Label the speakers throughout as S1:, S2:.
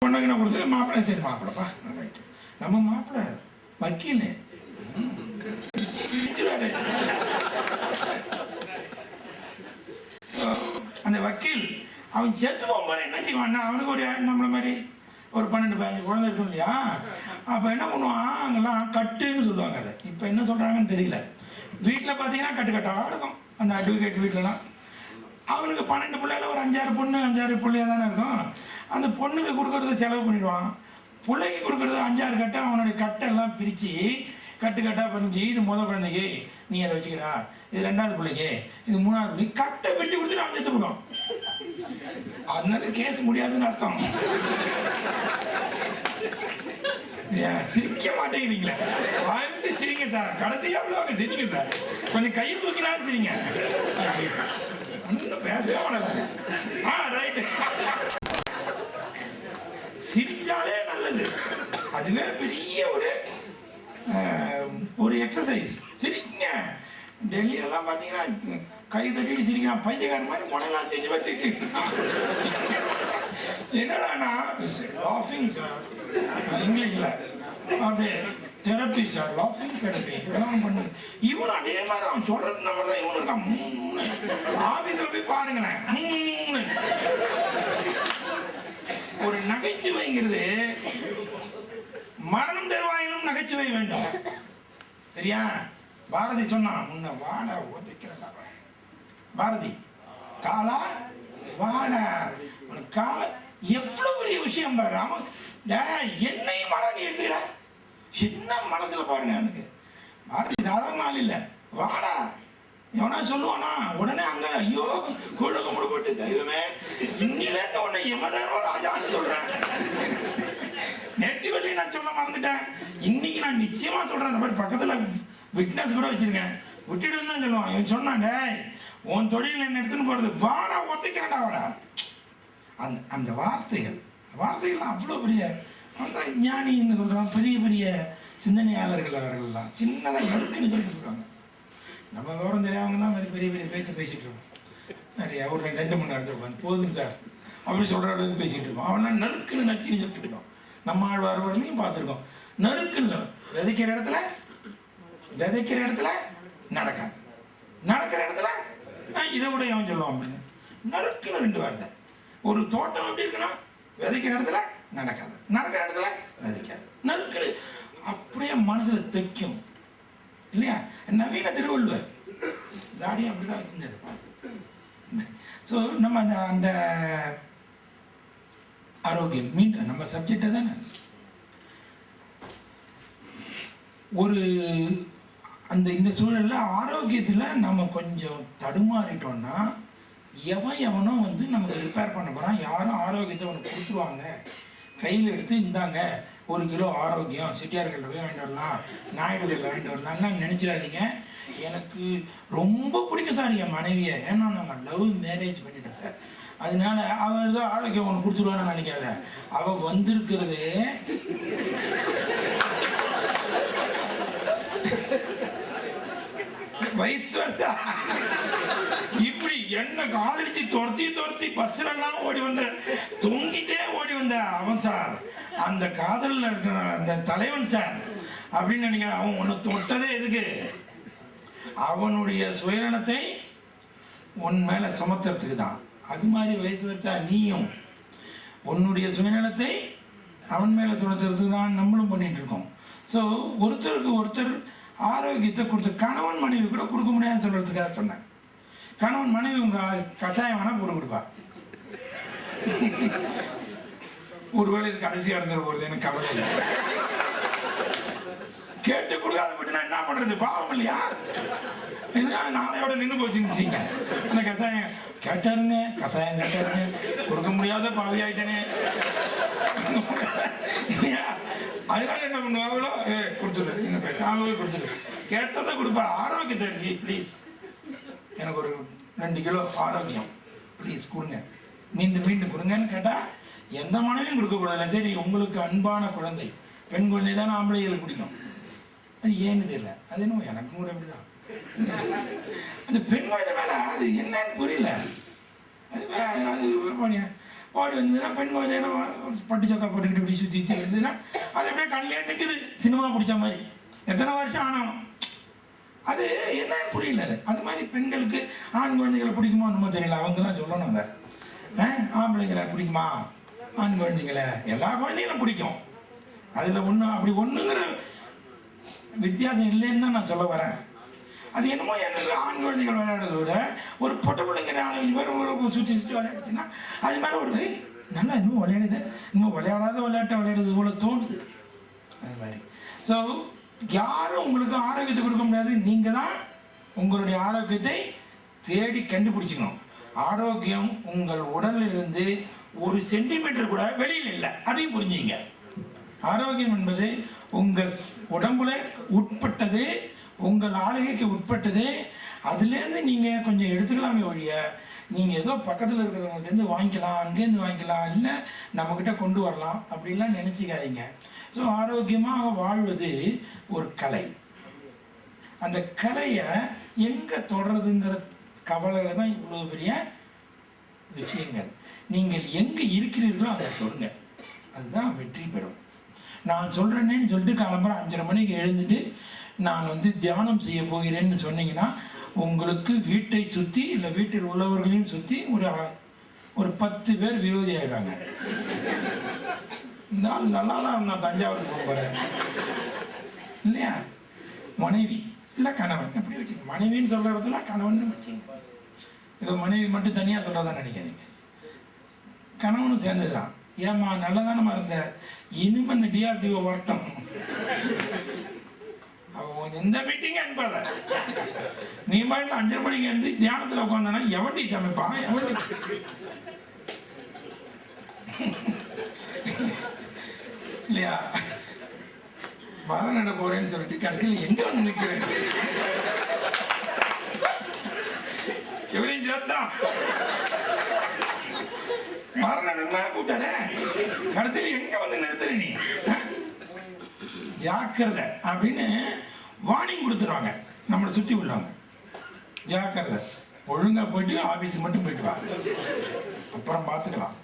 S1: பொண்ணுங்க கொடுத்து மாப்பிள்ளை சரி மாப்பிள்ளப்பா ரைட்டு. நம்ம மாப்பிள்ளை வக்கீல் அந்த வக்கீல் அவன் செத்து போகும்போது என்ன செய்வான்னா அவனுக்கு ஒரு நம்மள மாதிரி ஒரு 12-15 குழந்தை இருக்கும் இல்லையா. அப்போ என்ன பண்ணுவான் அங்கெல்லாம் கட்டுன்னு சொல்லுவாங்க. அதை இப்போ என்ன சொல்கிறாங்கன்னு தெரியல. வீட்டில் பார்த்தீங்கன்னா கட்டாக இருக்கும் அந்த அட்வொகேட் வீட்டிலலாம். அவனுக்கு 12 பிள்ளைல ஒரு 5-6 பொண்ணு 5-6 பிள்ளையாக தானே இருக்கும். அந்த பொண்ணுக்கு கொடுக்குறத செலவு பண்ணிடுவான். பிள்ளைக்கு கொடுக்குறது 5-6 கட்டை அவனுடைய கட்டெல்லாம் பிரித்து கட்டாக பண்ணிச்சு. இது முதல் குழந்தைக்கு நீ அதை வச்சுக்கடா, இது 2வது பிள்ளைக்கு, இது 3வது பிள்ளைக்கு கட்டை பிரித்து கொடுத்துட்டு அவன் செத்து போடுவான். அதனால கேஸ் முடியாதுன்னு அர்த்தம். சிரிக்க மாட்டேங்கிறீங்களே, வாழ்ந்து சிரிங்க சார். கடைசியா வாங்க சிரிங்க சார். கொஞ்சம் கையை தூக்கினாலும் சிரிங்க. ஒன்றும் பேசவே மாட்டாங்க. ரைட்டு, சிரிச்சாலே நல்லது. அதுவே பெரிய ஒரு எக்ஸசைஸ். சிரிங்க. டெல்லியெல்லாம் பார்த்தீங்கன்னா கை தட்டிட்டு சிரிக்கிறான். பைத்தியக்காரன் மாதிரி முனையெல்லாம் செஞ்சு வச்சுட்டு என்னடானா லாஃபிங் சார் இங்கிலீஷில் அப்படியே தெரப்பி சார், லாஃபிங் தெரப்பி இதெல்லாம் பண்ணு. இவனும் அதே மாதிரி அவன் சொல்றது நம்ம தான். இவனு இருக்கான். ஆஃபீஸில் போய் பாருங்களேன். ஒரு நகைச்சுவைங்கிறது மரணம் தருவாயிலும் நகைச்சுவை வேண்டும். சரியா? பாரதி சொன்னான், முன்ன வாட ஒதுக்கிறா. பாரதி காலா வாட கால எவ்வளவு பெரிய விஷயம் பாரு. அவன் என்னையும் வாடா நீ எடுத்துக்கிற என்ன மனசுல பாருங்க. எனக்கு பாரதி சாதாரண ஆள் இல்லை. வாடா எவனா சொல்லுவானா உடனே அங்க ஐயோ கொழுக முடுபட்டு தெய்வமே இன்னில உடனே எமதாரோ ராஜான்னு சொல்றேன். நேற்று வெள்ளி நான் சொல்ல மறந்துட்டேன். இன்னைக்கு நான் நிச்சயமா சொல்றேன். அந்த மாதிரி பக்கத்துல விட்னஸ் கூட வச்சிருக்கேன். விட்டுட்டு தான் சொல்லுவான். இவன் சொன்னான், உன் தொழில் என்ன எடுத்துன்னு போறது, வாடா ஒத்துக்கிறேன்டா வாடா. அந்த வார்த்தைகள்லாம் அவ்வளோ பெரிய அந்த ஞானின்னு சொல்கிறான். பெரிய பெரிய சிந்தனையாளர்கள் அவர்கள்லாம் சின்னதாக நறுக்குன்னு சொல்லிட்டு இருக்காங்க. நம்ம விவரம் தெரியாமங்க தான் மாதிரி பெரிய பெரிய பேச்சு பேசிகிட்டு இருக்கோம். நிறைய ஒரு 2 மணி நேரத்தில் உட்காந்து போதும் சார் அப்படி சொல்கிற அளவுக்கு பேசிகிட்டு இருக்கோம். அவன்லாம் நறுக்குன்னு நச்சுன்னு சொல்லிட்டு இருக்கோம். நம்ம ஆழ்வார்களையும் பார்த்துருக்கோம். நறுக்குன்னு விதைக்கிற இடத்துல நடக்காது, நடக்கிற இடத்துல இதை விட அவன் சொல்லுவான் அப்படின்னு. நறுக்குன்னு 2 வார்த்தை. ஒரு தோட்டம் எப்படி இருக்குன்னா விதைக்கிற இடத்துல நடக்காது, நடக்கிற இடத்துல விதைக்காது. நறுக்கு அப்படியே மனசுல தைக்கும் இல்லையா? நவீன திருவள்ளுவர் தாடி அப்படிதான் வச்சிருந்தாரு. ஸோ நம்ம அந்த ஆரோக்கியம் மீண்டும் நம்ம சப்ஜெக்டை தானே ஒரு இந்த சூழல்ல ஆரோக்கியத்தில் நம்ம கொஞ்சம் தடுமாறிட்டோம்னா எவனோ நமக்கு ரிப்பேர் பண்ண போகிறான். யாரும் ஆரோக்கியத்தை உனக்கு கொடுத்துருவாங்க கையில் எடுத்து இந்தாங்க 1 கிலோ ஆரோக்கியம் செட்டியார்களில் போய் வாங்கிட்டு வரலாம், நாயுடுகளில் வாங்கிட்டு வரலாம்லாம் நினச்சிடாதீங்க. எனக்கு ரொம்ப பிடிக்கும் சார் என் மனைவியை. ஏன்னா நாங்கள் லவ் மேரேஜ் பண்ணிட்டோம் சார். அதனால அவள் தான் ஆரோக்கியம் உனக்கு கொடுத்துருவான்னு நினைக்காத. அவள் வந்திருக்கிறது வயசு வருஷா இப்படி என்ன காதலிச்சு துரத்தி பஸ்லாம் ஓடி வந்த தொங்கிட்டே ஓடி வந்த அவன் சார், அந்த காதலில் இருக்கிற அந்த தலைவன் சார் அப்படின்னு நினைக்க. அவன் ஒன்று தொட்டதே எதுக்கு? அவனுடைய சுயநலத்தை உன் மேல சுமத்துறதுக்கு தான். அது மாதிரி வயசு வருஷா நீயும் உன்னுடைய சுயநலத்தை அவன் மேல சுமத்துறதுக்கு தான் நம்மளும் பண்ணிட்டு இருக்கோம். ஸோ ஒருத்தருக்கு ஒருத்தர் ஆரோக்கியத்தை கொடுத்து கணவன் மனைவி கூட கொடுக்க முடியாதுன்னு சொல்றதுக்காக சொன்னேன். கணவன் மனைவி உங்க கஷாயம் வேணா போட்டு கொடுப்பா. ஒருவேளை இது கடைசியா இருந்துட போறது எனக்கு கவலை இல்லை. கேட்டு கொடுக்காத போட்டு நான் என்ன பண்றது? பாவம் இல்லையா? நாளையோட நின்று போச்சுங்க. அந்த கஷாயம் கேட்டாருங்க, கஷாயம் கேட்டாருங்க, கொடுக்க முடியாத பாவி ஆயிட்டேனே. அதனால என்ன பண்ணுவாங்களோ கொடுத்துரு, என்ன பேசாமலே கொடுத்துரு. கேட்டதை கொடுப்பா. ஆரோக்கியத்தை ப்ளீஸ் எனக்கு ஒரு 2 கிலோ ஆரோக்கியம் ப்ளீஸ் கொடுங்க, மீண்டும் கொடுங்கன்னு கேட்டால் எந்த மனைவியும் கொடுக்கக்கூடாது. சரி, உங்களுக்கு அன்பான குழந்தை, பெண் குழந்தை தானே ஆம்பளைகளுக்கு பிடிக்கும். அது ஏன்னு தெரியல. அது என்னமோ எனக்கும் கூட அப்படிதான். அந்த பெண் குழந்தை மேலே அது என்னன்னு புரியல. அது ஓடி வந்ததுன்னா பெண் கொஞ்சம் நேரம் பட்டு சக்கா போட்டுக்கிட்டு இப்படி சுற்றி வருதுன்னா அது அப்படியே கண்ணிலே நிற்குது, சினிமா பிடிச்ச மாதிரி. எத்தனை வருஷம் ஆனாலும் அது என்ன புரியல. அது மாதிரி பெண்களுக்கு ஆண் குழந்தைகளை பிடிக்குமோ என்னமோ தெரியல, அவங்க தான் சொல்லணும். அதை ஆம்பளைங்களை பிடிக்குமா ஆண் குழந்தைங்களை? எல்லா குழந்தைகளும் பிடிக்கும். அதில் ஒன்றும் அப்படி ஒன்றுங்கிற வித்தியாசம் இல்லைன்னு தான் நான் சொல்ல வரேன். அது என்னமோ எனக்கு ஆண் குழந்தைகள் விளையாடுறத விட ஒரு பொட்டை பிள்ளைங்க 4-5 பேர் ஒரு சுற்றி சுற்றி விளையாடுச்சுன்னா அது மேலே ஒரு நல்லா இன்னும் விளையாடுது, இன்னும் விளையாடாத விளையாட்டை விளையாடுறது போல தோணுது. அது மாதிரி. ஸோ யாரும் உங்களுக்கு ஆரோக்கியத்தை கொடுக்க முடியாது, நீங்கள் தான் உங்களுடைய ஆரோக்கியத்தை தேடி கண்டுபிடிச்சிக்கணும். ஆரோக்கியம் உங்கள் உடலிலிருந்து 1 சென்டிமீட்டர் கூட வெளியில் இல்லை, அதையும் புரிஞ்சுங்க. ஆரோக்கியம் என்பது உங்கள் உடம்புல உட்பட்டது, உங்கள் ஆளுகைக்கு உட்பட்டது. அதுலேருந்து நீங்கள் கொஞ்சம் எடுத்துக்கலாமே ஒழிய நீங்கள் ஏதோ பக்கத்தில் இருக்கிறவங்கள்டேருந்து வாங்கிக்கலாம், அங்கேருந்து வாங்கிக்கலாம், இல்லை நம்மக்கிட்ட கொண்டு வரலாம் அப்படின்லாம் நினச்சிக்காதீங்க. ஸோ ஆரோக்கியமாக வாழ்வது ஒரு கலை. அந்த கலையை எங்கே தொடருதுங்கிற கவலையில் தான் இவ்வளோ பெரிய விஷயங்கள். நீங்கள் எங்கே இருக்கிறீர்களோ அதை தொடுங்க, அதுதான் வெற்றி பெறும். நான் சொல்கிறேன்னேன்னு சொல்லிட்டு காலம்பரம் 5:30 மணிக்கு எழுந்துட்டு நான் தியானம் செய்ய போகிறேன்னு சொன்னீங்கன்னா உங்களுக்கு வீட்டை சுற்றி இல்லை வீட்டில் உள்ளவர்களையும் சுற்றி ஒரு 10 பேர் விரோதி ஆகிடுவாங்க. இந்த ஆள் நல்லா தான் நான் தஞ்சாவூருக்கு போக போகிறேன் இல்லையா? மனைவி இல்லை கணவன் எப்படி வச்சுங்க, மனைவின்னு சொல்கிற இடத்துல கணவன் வச்சுங்க. இதோ மனைவி மட்டும் தனியாக சொல்கிறதா நினைக்காதீங்க, கணவனும் சேர்ந்தது தான். ஏம்மா நல்லதானமா இருந்த, இனிமே இந்த டிஆர்டிஓ வரட்டும், அவன் எந்த மீட்டிங் அனுப்பாத, நீ மாதிரி 5:30 மணிக்கு எழுந்து தியானத்தில் உட்காந்தானா எவன்டி சமைப்பான், எவன்டி இல்லையா? மரம் நட போறேன்னு சொல்லிட்டு கடைசியில் எங்க வந்து நிற்கிறேன், எவரையும் சேர்த்தான் மரம் நடந்தா கூட்டாரே, கடைசியில் எங்க வந்து நிறுத்துற நீ, ஜாக்கிரதை அப்படின்னு வார்னிங் கொடுத்துருவாங்க நம்மளை சுற்றி உள்ளவங்க. ஜாக்கிரதை, ஒழுங்காக போயிட்டு ஆஃபீஸுக்கு மட்டும் போயிட்டு வா, அப்புறம் பார்த்துக்கலாம்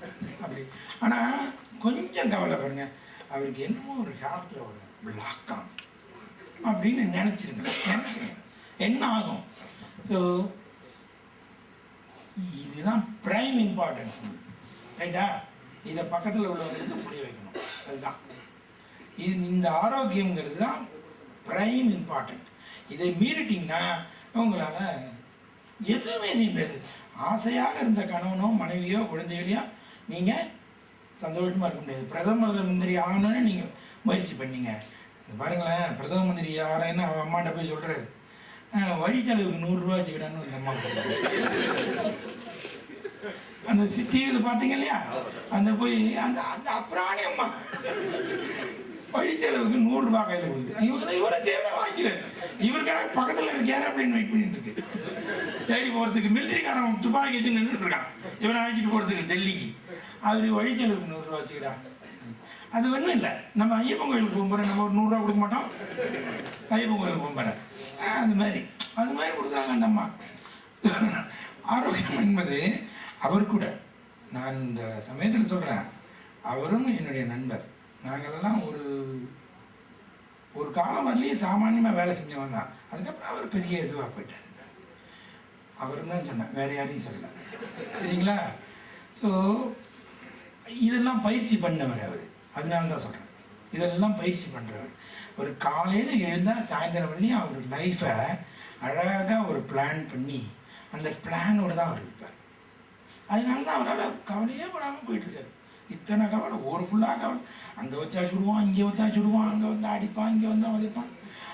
S1: அப்படி. ஆனால் கொஞ்சம் கவலைப்படுங்க, அவருக்கு என்னமோ ஒரு ஹார்ட்டில் ஒரு பிளாக்காம் அப்படின்னு நினச்சிருங்க. என்ன ஆகும்? ஸோ இதுதான் ப்ரைம் இம்பார்ட்டன்ஸ், ரைட்டா? இதை பக்கத்தில் உள்ளவங்களுக்கு புரிய வைக்கணும். அதுதான் இந்த ஆரோக்கியங்கிறது தான் ப்ரைம் இம்பார்ட்டன்ட். இதை மீறிட்டிங்கன்னா உங்களால் எதுவுமே செய்ய முடியாது. ஆசையாக இருந்த கணவனோ மனைவியோ குழந்தைகளையோ நீங்கள் சந்தோஷமாக இருக்க முடியாது. பிரதம மந்திரி ஆகணும்னு நீங்கள் முயற்சி பண்ணீங்க பாருங்களேன், பிரதம மந்திரி ஆகிறேன்னு அவன் அம்மாட்ட போய் சொல்கிறாரு, வழி செலவுக்கு 100 ரூபா வச்சுக்கிட்டான்னு அந்த அம்மா அந்த டிவியில் பார்த்தீங்க இல்லையா, அந்த போய் அந்த அந்த அப்புறானே அம்மா வழிச்செலவுக்கு 100 ரூபா கையில் கொடுக்குது. இவரை சேவை வாங்கிக்கிறேன், இவருக்காக பக்கத்தில் இருக்க ஏரோப்ளைன் வெயிட் பண்ணிட்டு இருக்கு, தேடி போகிறதுக்கு மிலிட்டரிக்காரன் துப்பாக்கி வச்சு நின்றுட்டு இருக்கான், இவரை அழைச்சிட்டு போகிறதுக்கு டெல்லிக்கு. அவர் வழிச்செலவுக்கு 100 ரூபா வச்சுக்கிடா. அது ஒன்றும் இல்லை, நம்ம ஐயப்பன் கோயிலுக்கு போகும்போது நம்ம ஒரு 100 ரூபா கொடுக்க மாட்டோம், ஐயப்பன் கோயிலுக்கு போகும்போது அது மாதிரி கொடுக்குறாங்க அந்த அம்மா. ஆரோக்கியம் என்பது அவர் கூட, நான் இந்த சமயத்தில் சொல்கிறேன், அவரும் என்னுடைய நண்பர். நாங்களெல்லாம் ஒரு காலம் வரலையும் சாமானியமாக வேலை செஞ்சவன் தான். அதுக்கப்புறம் அவர் பெரிய இதுவாக போயிட்டார். அவரும் தான் சொன்னேன், வேறு யாரையும் சொல்லலை, சரிங்களா? ஸோ இதெல்லாம் பயிற்சி பண்ணவர் அவர், அதனால தான் சொல்கிறேன், இதெல்லாம் பயிற்சி பண்ணுறவர். ஒரு காலையில் எழுந்தால் சாயந்தரம் வரலையும் அவர் லைஃப்பை அழகாக ஒரு பிளான் பண்ணி அந்த பிளானோடு தான் அவர் இருப்பார். அதனால தான் அவரால் கவலையே படாமல் போயிட்டுருக்காரு. இத்தனை கவலை, ஒரு ஃபுல்லாக கவலை, அங்கே வச்சா சுடுவான், இங்கே வச்சா சுடுவான், அங்கே வந்து அடிப்பான், இங்கே வந்து உதைப்பான்.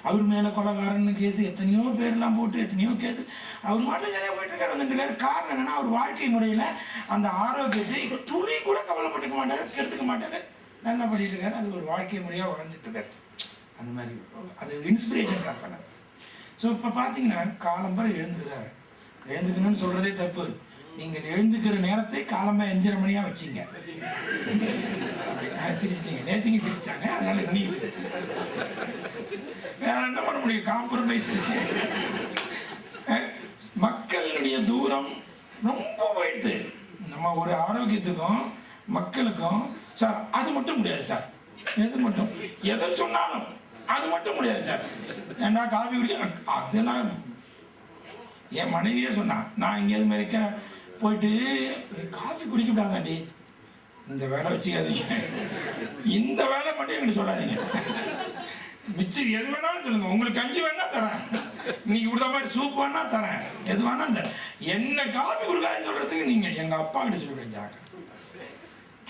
S1: அவர் மேலே கொலைகாரன்னு கேஸு, எத்தனையோ பேர்லாம் போட்டு எத்தனையோ கேஸு, அவர் மாட்டில் சரியாக போயிட்டுருக்காரு வந்துட்டுருக்காரு. காரணம் என்னென்னா அவர் வாழ்க்கை முறையில் அந்த ஆரோக்கியத்தை துளி கூட கவலைப்பட்டுக்க மாட்டார், கெடுத்துக்க மாட்டார், நல்லா பண்ணிட்டு இருக்காரு. அது ஒரு வாழ்க்கை முறையாக வாழ்ந்துட்டுருக்காரு. அந்த மாதிரி அது இன்ஸ்பிரேஷன் தான் சொன்னார். ஸோ இப்போ பார்த்தீங்கன்னா காலம்பரை எழுந்துக்கணும்னு சொல்கிறதே தப்பு. நீங்கள் எழுந்துக்கிற நேரத்தை காலம்பரை 5:30 மணியாக வச்சிங்க. சிரிச்சிட்டீங்க, நேற்றுக்கு சிரிச்சாங்க, அதனால இன்னைக்கு வேற என்ன பண்ண முடியும், காம்ப்ரமைஸ். மக்களுடைய தூரம் ரொம்ப போயிடுது. நம்ம ஒரு ஆரோக்கியத்துக்கும் மக்களுக்கும் சார் அது மட்டும் முடியாது சார், எது மட்டும் எதை சொன்னாலும் அது மட்டும் முடியாது சார். ஏன்னா காஃபி குடிக்க அதெல்லாம் என் மனைவியே சொன்னா, நான் எங்கேயாவது மாதிரிக்க போயிட்டு காஃபி குடிக்க விடாதாண்டி, இந்த வேலை வச்சுக்காதீங்க, இந்த வேலை மட்டும் எங்களுக்கு சொல்லாதீங்க, மிச்சம் எது வேணாலும் சொல்லுங்க, உங்களுக்கு கஞ்சி வேணா தரேன், இன்னைக்கு கொடுத்த மாதிரி சூப் வேணா தரேன், எது வேணா தரேன், என்ன காஃபி கொடுக்காதுன்னு சொல்றதுக்கு நீங்க எங்க அப்பா கிட்ட சொல்லுவீங்க,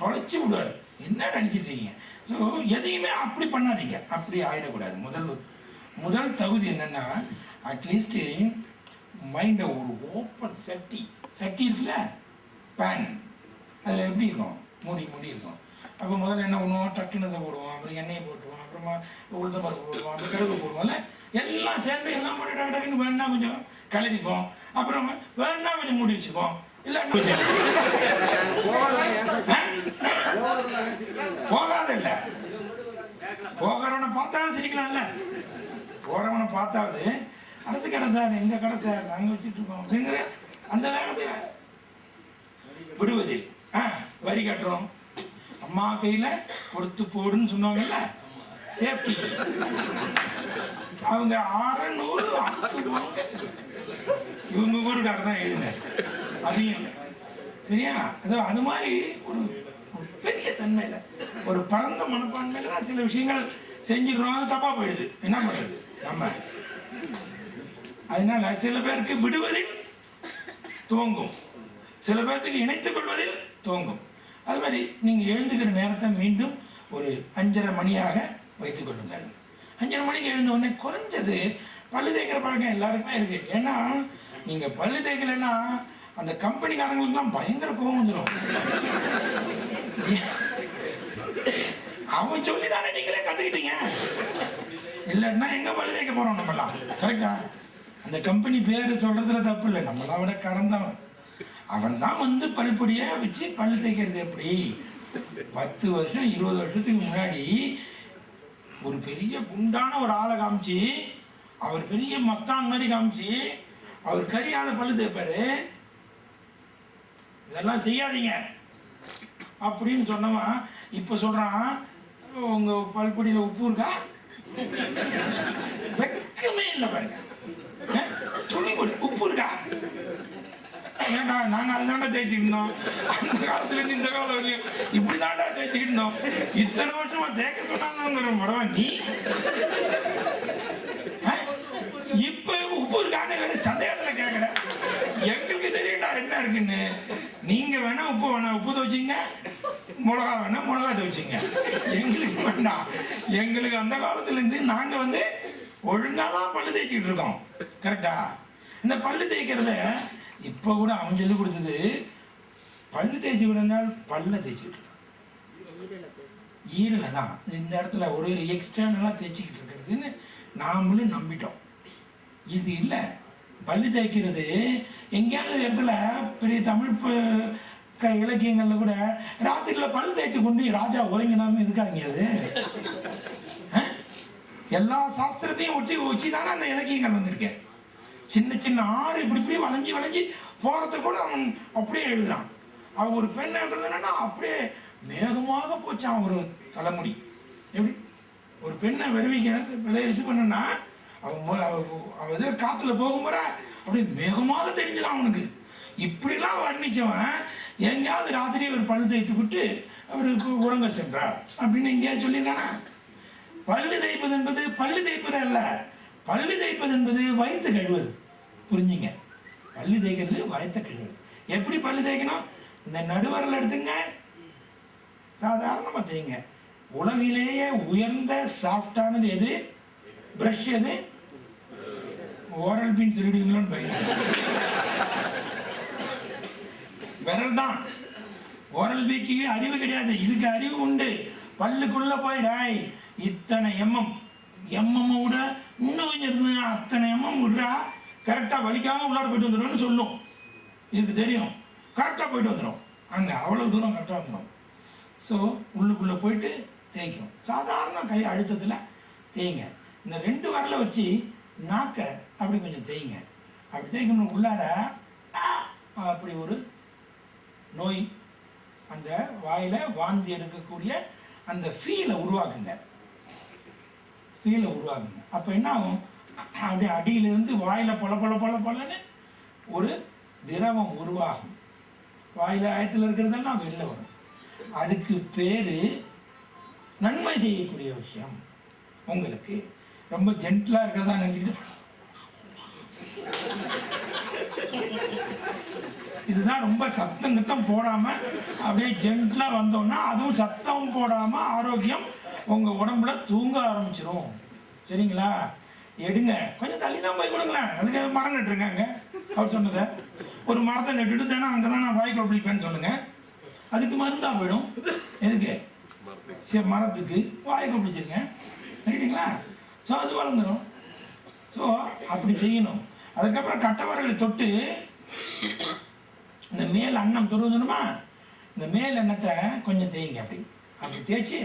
S1: தொலைச்சி விடுவாரு. என்ன நினைச்சிட்டு இருக்கீங்க? ஸோ எதையுமே அப்படி பண்ணாதீங்க, அப்படி ஆகிடக்கூடாது. முதல் தகுதி என்னன்னா, அட்லீஸ்ட் மைண்டை ஒரு ஓப்பன் சட்டி இருக்குல்ல, பேன், அதில் எப்படி இருக்கும், மூடி இருக்கும். அப்போ முதல்ல என்ன பண்ணுவோம், டக்குனதை போடுவோம், அப்புறம் எண்ணெயை போட்டுருவோம், அப்புறமா உளுந்த பருப்பு போடுவோம், அப்புறம் கடுகு போடுவோம்ல, எல்லாம் சேர்ந்து எல்லாம் போட்டு டக்குன்னு வேணா கொஞ்சம் கிளறிப்போம், அப்புறம் வேணா கொஞ்சம் மூடி வச்சுப்போம். இல்லை போகாத இல்ல, போகிறவனை பார்த்தாலும் சிரிக்கலாம்ல, போறவனை பார்த்தாவது அரசு கடை சார், எங்க கடை சார், நாங்க வச்சுட்டு இருக்கோம் அப்படிங்கிற அந்த வேகத்தை விடுவதில் வரி கட்டுறோம், அம்மா கையில கொடுத்து போடுன்னு சொன்னாங்கல்ல, சேஃப்டி அவங்க 600 இவங்க ஊருக்கார தான் எழுதினார் அதையும், சரியா? அது மாதிரி ஒரு பெரிய தன்மையில, ஒரு பரந்த மனப்பான்மையில தான் சில விஷயங்கள் செஞ்சுக்கிறோம், அது தப்பா போயிடுது. என்ன பண்ணுறது நம்ம? அதனால சில பேருக்கு விடுவதில் துவங்கும், சில பேருக்கு இணைத்துக் கொள்வதில் துவங்கும். அது மாதிரி நீங்க எழுந்துக்கிற நேரத்தை மீண்டும் ஒரு 5:30 மணியாக வைத்துக் கொள்ளுங்கள். 5:30 மணிக்கு எழுந்த உடனே குறைஞ்சது பல்லு தேய்க்கிற பழக்கம் எல்லாருக்குமே இருக்கு. ஏன்னா நீங்க பல்லு தேய்க்கலைன்னா அந்த கம்பெனிக்காரங்களுக்குலாம் பயங்கர கோவம் வந்துடும். அவன் சொல்லி தானே நீங்களே கத்துக்கிட்டீங்க, இல்லைன்னா எங்க பல்லு தேய்க்க போறோம் நம்மலாம், கரெக்டா? அந்த கம்பெனி பேரு சொல்றதுல தப்பு இல்லை, நம்மளை விட கடந்தவன் அவன் தான் வந்து பல்பொடிய வச்சு பல்லு தேய்க்கிறது. எப்படி 10 வருஷம் 20 வருஷத்துக்கு முன்னாடி ஒரு பெரிய குண்டான ஒரு ஆளை காமிச்சு, அவர் பெரிய மஸ்தான் மாதிரி காமிச்சு, அவர் கரியால பல்லு தேய்ப்பாரு. இதெல்லாம் செய்யாதீங்க அப்படின்னு சொன்னவன் இப்ப சொல்றான், உங்க பல்பொடியில உப்பு இருக்கா? வெக்கமே இல்லை பாருங்க. துணி கொடு, உப்பு இருக்கா? ஏண்டா நாங்க அதுதாண்டா தேய்ச்சிக்கிட்டு இருந்தோம், அந்த காலத்துல இருந்து இந்த காலம் வரையும் இப்படிதாண்டா தேய்ச்சிக்கிட்டு இருந்தோம், இத்தனை வருஷமா தேய்க்க சொன்னாங்கிற மடவா நீ? இப்ப உப்பு இருக்கான்னு வேற சந்தேகத்துல கேட்கற. எங்களுக்கு தெரியண்டா என்ன இருக்குன்னு. நீங்க வேணா உப்பு துவச்சிங்க, மிளகா வேணா மிளகா துவச்சிங்க, எங்களுக்கு வேண்டாம். எங்களுக்கு அந்த காலத்துல இருந்து நாங்க வந்து ஒழுங்காதான் பல்லு தேய்ச்சிக்கிட்டு இருக்கோம், கரெக்டா? இந்த பல்லு தேய்க்கிறத இப்ப கூட அவன் சொல்லி கொடுத்தது, பல்லு தேய்ச்சி விடனால் பல்ல தேய்ச்சிக்கிட்டு ஈரல தான் இந்த இடத்துல ஒரு எக்ஸ்டர்னலா தேய்ச்சிக்கிட்டு இருக்கிறதுன்னு நாமளும் நம்பிட்டோம். இது இல்லை, பல்லு தேய்க்கிறது எங்கேயாவது இடத்துல பெரிய தமிழ் இலக்கியங்கள்ல கூட ராத்திரில பல்லு தேய்ச்சி கொண்டு ராஜா உறங்கினாம இருக்காங்க. அது எல்லா சாஸ்திரத்தையும் ஒட்டி தானே அந்த இலக்கியங்கள் வந்திருக்கேன். சின்ன சின்ன ஆறு இப்படி வளைஞ்சி போறத கூட அவன் அப்படியே எழுதுறான். அவன் ஒரு பெண் எழுதுனா அப்படியே மேகமாக போச்சு அவன் ஒரு தலைமுடி. எப்படி ஒரு பெண்ணை விளைவிக்க இது பண்ணா அவன் இதில் காத்துல போகும்போது அப்படியே மேகமாக தெரிஞ்சுதான் அவனுக்கு. இப்படிலாம் வர்ணிச்சவன் எங்கேயாவது ராத்திரி ஒரு பல்லு தேய்த்து விட்டு அவருக்கு உறங்க சென்றார் அப்படின்னு எங்கேயாவது சொல்லியிருக்கானா? பல்லு தேய்ப்பது என்பது பல்லு தேய்ப்பது அல்ல, பல்லு தேய்ப்பது என்பது வயிற்று கழுவது. புரிஞ்சுங்க, பல்லு தேய்க்கிறது வயிற்று கழுவது. எப்படி பல்லு தேய்க்கணும்? இந்த நடுவரல் எடுத்துங்க, சாதாரணமா தேய்ங்க. உலகிலேயே உயர்ந்த சாஃப்டானது எது? பிரஷ் எது? ஓரல் பீன் சொல்லிடுவீங்களோன்னு பயிர் விரல் தான். ஓரல் பீக்கு அறிவு கிடையாது, இதுக்கு அறிவு உண்டு. பல்லுக்குள்ள போயிடாய் இத்தனை எம்எம் விட இன்னும் கொஞ்சம் இருந்தது, அத்தனை எம்எம் விடுறா கரெக்டா வலிக்காம உள்ளாட போயிட்டு வந்துடும் சொல்லும். இதுக்கு தெரியும், கரெக்டா போயிட்டு வந்துடும். அங்க அவ்வளவு தூரம் கரெக்டா வந்துடும். ஸோ உள்ளுக்குள்ள போயிட்டு தேய்க்கும். சாதாரண கை அழுத்தத்துல தேய்ங்க. இந்த 2 விரலை வச்சு நாக்க அப்படி கொஞ்சம் தேய்ங்க. அப்படி தேய்க்கணும். உள்ளார அப்படி ஒரு நோய் அந்த வாயில் வாந்தி எடுக்கக்கூடிய அந்த ஃபீலை உருவாக்குங்க. அப்போ என்ன ஆகும், அப்படியே அடியிலிருந்து வாயில் பொல பொல பொல பொலன்னு ஒரு திரவம் உருவாகும். வாயில் ஆயத்தில் இருக்கிறதெல்லாம் வெளில வரும். அதுக்கு பேர் நன்மை செய்யக்கூடிய விஷயம். உங்களுக்கு ரொம்ப ஜென்டிலாக இருக்கிறதா நினச்சிக்கிட்டு இதுதான் ரொம்ப சத்தம் கிட்டம் போடாமல் அப்படியே ஜென்டிலாக வந்தோம்னா அதுவும் சத்தம் போடாமல் ஆரோக்கியம் உங்கள் உடம்புல தூங்க ஆரம்பிச்சிடும். சரிங்களா? எடுங்க, கொஞ்சம் தள்ளி தான் போய் கொடுங்களேன். அதுக்கு மரம் நட்டுருக்காங்க. அவர் சொன்னதை ஒரு மரத்தை நட்டுட்டு தானே அங்கே தான் நான் வாய்க்கு பிடிப்பேன்னு சொல்லுங்கள். அதுக்கு மருந்தாக போயிடும். எதுக்கு? சரி, மரத்துக்கு வாய்க்கு பிடிச்சிருக்கேன் சரிங்களா? ஸோ அது வளர்ந்துடும். ஸோ அப்படி செய்யணும். அதுக்கப்புறம் கட்டவரலை தொட்டு இந்த மேல் அன்னம் தொடுவதுமா, இந்த மேல் எண்ணத்தை கொஞ்சம் தேய்ங்க. அப்படி தேய்ச்சி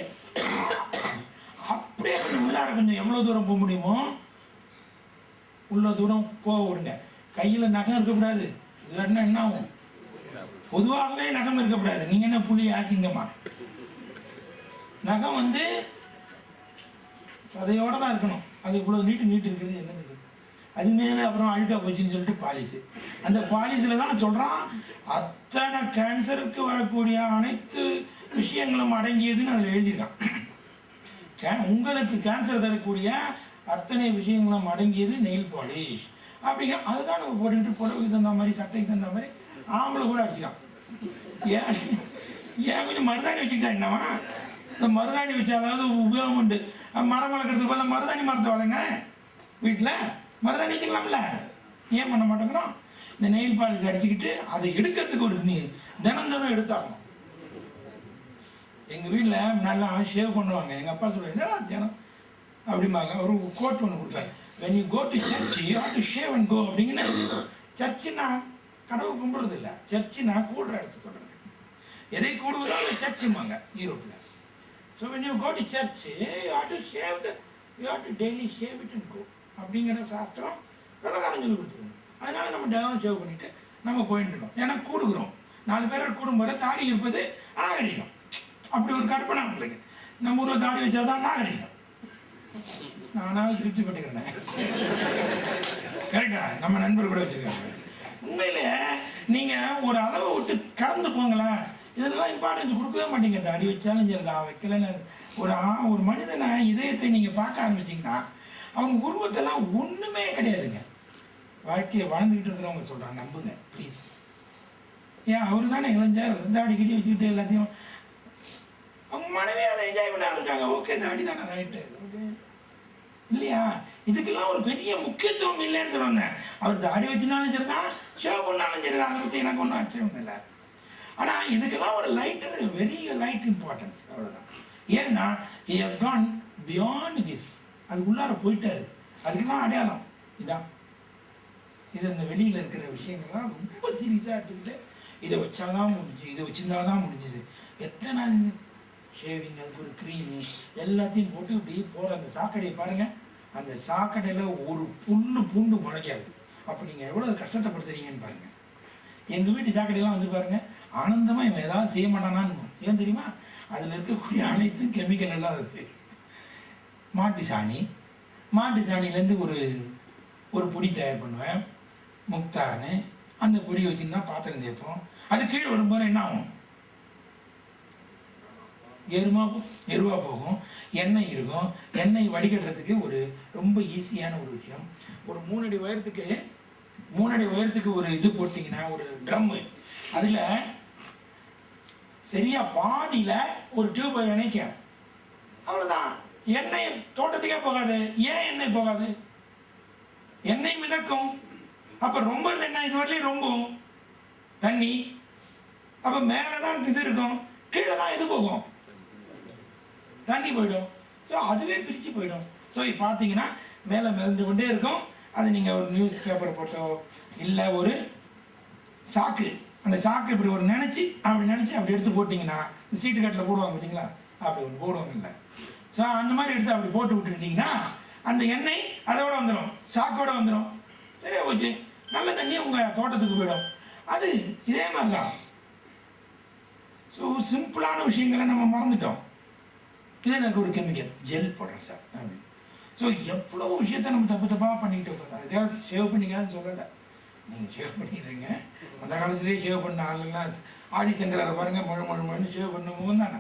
S1: அப்படியே கொஞ்சம் உள்ளார கொஞ்சம் எவ்வளோ தூரம் போக முடியுமோ உள்ள தூரம் போக விடுங்க. கையில் நகம் இருக்கக்கூடாது. இல்லைன்னா என்ன ஆகும்? பொதுவாகவே நகம் இருக்கக்கூடாது. நீங்கள் என்ன புளி ஆச்சிங்கம்மா? நகம் வந்து சதையோடு தான் இருக்கணும். அது இவ்வளோ நீட்டு இருக்கிறது என்னது? அது மேலே அப்புறம் அழுக்கா போச்சுன்னு சொல்லிட்டு பாலிஸு. அந்த பாலிஸில் தான் சொல்கிறான் அத்தனை கேன்சருக்கு வரக்கூடிய அனைத்து விஷயங்களும் அடங்கியதுன்னு அதில் எழுதியிருக்கான். உங்களுக்கு கேன்சர் தரக்கூடிய அத்தனை விஷயங்களும் அடங்கியது நெயில் பாலிஷ் அப்படிங்கிற. அதுதான் நம்ம போட்டுக்கிட்டு புடவைக்கு தகுந்த மாதிரி சட்டைக்கு தகுந்த மாதிரி ஆம்பளை கூட அடிச்சுக்கலாம். ஏன் கொஞ்சம் மருதாணி வச்சுக்கிட்டா என்னவா? இந்த மருதாணி வச்சு அதாவது உபயோகம் உண்டு. மரம் வளர்க்குறதுக்கு போல மருதாணி மரத்தை வளங்க. வீட்டில் மருதாணி வச்சுக்கலாம்ல. ஏன் பண்ண மாட்டேங்கிறோம்? இந்த நெயில் பாலிஷ் அடிச்சுக்கிட்டு அதை எடுக்கிறதுக்கு ஒரு தினம் எடுத்தாகணும். எங்கள் வீட்டில் நல்லா ஷேவ் பண்ணுவாங்க. எங்கள் அப்பா சொல்லுவாங்க, என்னடா தினம் அப்படிம்பாங்க. ஒரு கோட் ஒன்று கொடுப்பாரு. when you go to church you have to shave and go அப்படிங்கிற. சர்ச்சுன்னா கடவுள் கும்பிட்றது இல்லை. சர்ச்சுன்னா கூடுற இடத்து சொல்கிறது. எதை கூடுவதோ அந்த சர்ச்சுமாங்க யூரோப்பில். So when you go to church you have to shave you have to daily shave it and go அப்படிங்கிற சாஸ்திரம் வெள்ளக்காரன் சொல்லி கொடுத்துருங்க. அதனால் நம்ம தினம் ஷேவ் பண்ணிவிட்டு நம்ம போயிட்டு இருக்கோம். ஏன்னா கூடுகிறோம். 4 பேரோட கூடும்போது தாடி இருப்பது நாகரிகம். அப்படி ஒரு கற்பனை உங்களுக்கு. நம்ம ஊரில் தாடி வச்சாதான் நாகரிகம். நானாவது திருப்தி பட்டுக்கிறேன். கரெக்டா? நம்ம நண்பர் கூட வச்சுருக்காங்க. உண்மையிலே நீங்கள் ஒரு அளவை விட்டு கடந்து போங்களேன். இதெல்லாம் இம்பார்ட்டன்ஸ் கொடுக்கவே மாட்டீங்க. தாடி வச்சாலும் சரி தான் வைக்கலன்னு. ஒரு மனிதனை இதயத்தை நீங்கள் பார்க்க ஆரம்பிச்சிங்கன்னா அவங்க உருவத்தெல்லாம் ஒன்றுமே கிடையாதுங்க. வாழ்க்கையை வாழ்ந்துக்கிட்டு இருக்கிறவங்க சொல்கிறாங்க, நம்புங்க ப்ளீஸ். ஏன் அவர் தானே இளைஞர் தாடி கிட்டி வச்சுக்கிட்டு எல்லாத்தையும் அவங்க மனைவி அதை என்ஜாய் பண்ண ஆரம்பிச்சாங்க. ஓகே தாடி தானே, ரைட்டு, ஓகே இல்லையா? இதுக்கெல்லாம் ஒரு பெரிய முக்கியத்துவம் இல்லைன்னு சொல்லுவாங்க. அவர் தாடி வச்சுனாலும் சரி தான், ஷேவ் பண்ணாலும் சரி தான், அதை பற்றி எனக்கு ஒன்றும் ஆச்சரியம் இல்லை. ஆனால் இதுக்கெல்லாம் ஒரு லைட்டு, வெரி லைட் இம்பார்ட்டன்ஸ், அவ்வளோதான். ஏன்னா he has gone beyond this. அது உள்ளார போயிட்டாரு. அதுக்கெல்லாம் அடையாளம் இதான். இது இந்த வெளியில் இருக்கிற விஷயங்கள்லாம் ரொம்ப சீரியஸாக எடுத்துக்கிட்டு இதை வச்சாதான் முடிஞ்சு, இதை வச்சுருந்தா தான் முடிஞ்சுது. எத்தனை ஷேவிங், அதுக்கு ஒரு க்ரீமு எல்லாத்தையும் போட்டு இப்படி போகிற அந்த சாக்கடையை பாருங்கள். அந்த சாக்கடையில் ஒரு பூண்டு முளைக்காது. அப்போ நீங்கள் எவ்வளோ கஷ்டத்தைப்படுத்துறீங்கன்னு பாருங்கள். எங்கள் வீட்டு சாக்கடையெல்லாம் வந்து பாருங்கள், ஆனந்தமாக இவன் ஏதாவது செய்ய மாட்டானான்னு. ஏன் தெரியுமா? அதில் இருக்கக்கூடிய அனைத்தும் கெமிக்கல் எல்லாம் இருக்குது. மாட்டு சாணிலேருந்து ஒரு பொடி தயார் பண்ணுவேன், முக்தான்னு. அந்த பொடியை வச்சுருந்தா பாத்திரம் தேய்ப்போம். அது கீழே வரும்போது என்ன ஆகும்? எருவாக போகும். எண்ணெய் இருக்கும். எண்ணெய் வடிகட்டுறதுக்கு ஒரு ரொம்ப ஈஸியான ஒரு விஷயம். ஒரு 3 அடி உயரத்துக்கு ஒரு இது போட்டிங்கன்னா, ஒரு ட்ரம்மு, அதில் சரியாக பாதியில் ஒரு டியூப்பை இணைக்க, அவ்வளோதான். எண்ணெய் தோட்டத்துக்கே போகாது. ஏன் எண்ணெய் போகாது? எண்ணெய் மிதக்கும். அப்போ ரொம்ப எண்ணெய் இது வரலையும் ரொம்பவும் தண்ணி. அப்போ மேலே தான் இது இருக்கும், கீழே தான் இது போகும், தண்ணி போயிடும். ஸோ அதுவே பிரித்து போயிடும். ஸோ இப்போ பார்த்தீங்கன்னா மேலே மிதந்து கொண்டே இருக்கும். அது நீங்கள் ஒரு நியூஸ் பேப்பரை போட்டோ இல்லை ஒரு சாக்கு, அந்த சாக்கு இப்படி அப்படி நினச்சி அப்படி எடுத்து போட்டிங்கன்னா, இந்த சீட்டு கட்டில் போடுவாங்க பார்த்தீங்களா, அப்படி ஒன்று போடுவாங்க இல்லை. ஸோ அந்த மாதிரி எடுத்து அப்படி போட்டு விட்டுருந்தீங்கன்னா அந்த எண்ணெய் அதோட வந்துடும், சாக்கோட வந்துடும். சரியா போச்சு. நல்ல தண்ணி உங்கள் தோட்டத்துக்கு போயிடும். அது இதே மாதிரி தான். ஸோ ஸோ சிம்பிளான விஷயங்களை நம்ம மறந்துட்டோம். இது எனக்கு ஒரு கெமிக்கல் ஜெல் போடுறேன் சார் அப்படின்னு. ஸோ எவ்வளோ விஷயத்த நம்ம தப்பாக பண்ணிக்கிட்டு இருக்கோம். அதுக்காக ஷேவ் பண்ணிக்காதுன்னு சொல்லலை, நீங்கள் ஷேவ் பண்ணிடுறீங்க. அந்த காலத்துலேயே ஷேவ் பண்ண ஆளுங்களாம் ஆதிசங்கரை பாருங்கள், மழை ஷேவ் பண்ண முகம் தானே.